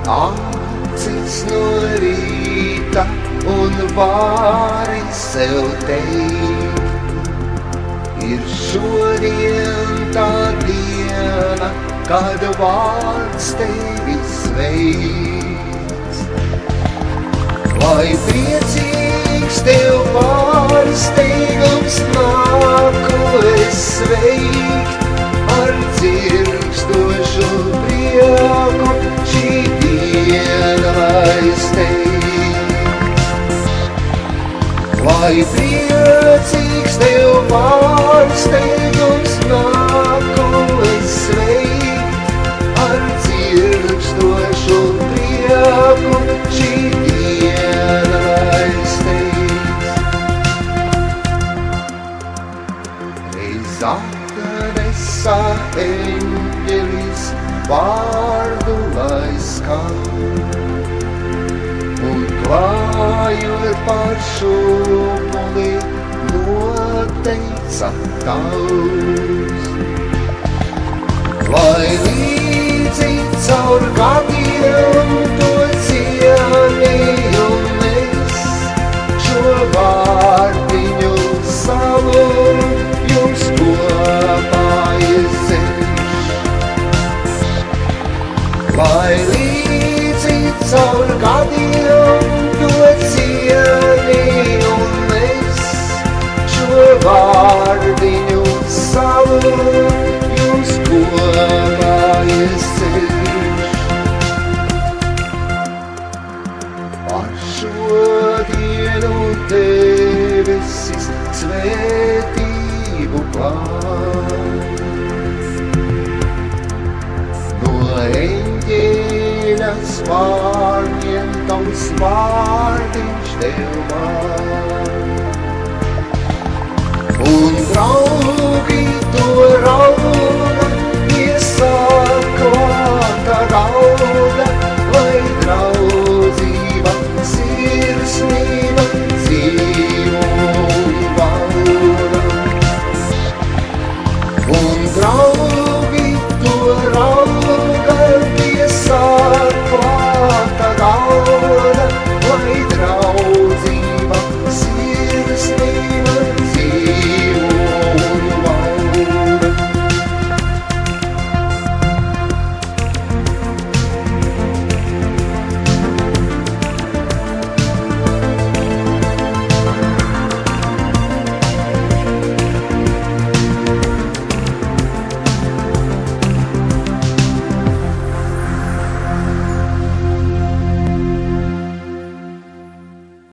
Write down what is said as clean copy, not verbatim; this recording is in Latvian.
acis no rīta un vari sev teikt. Ir šodien tā diena, kad vārds tevi sveiks. Lai priecīgs tev pārsteigums nāku es sveikt, ar dzirkstošu prieku šī diena lai steigt. Lai priecīgs tev pārsteigums nāku es sveikt, ar dzirkstošu prieku šī diena lai steigt. Reiz atnesa eņģelis vārdu lai skan, un klājot par šūpuli noteica tavs. Lai līdzi caur gadiem to cienīju mēs, šo vārdiņu savu jums kopā iesēš. Lai līdzi caur gadiem to cienīju mēs, šo vārdiņu savu jums kopā iesēš. Par šodienu debesis svētību klāj, no eņģeļa spārņiem tavs vārdiņš tev man. Un draugi to raud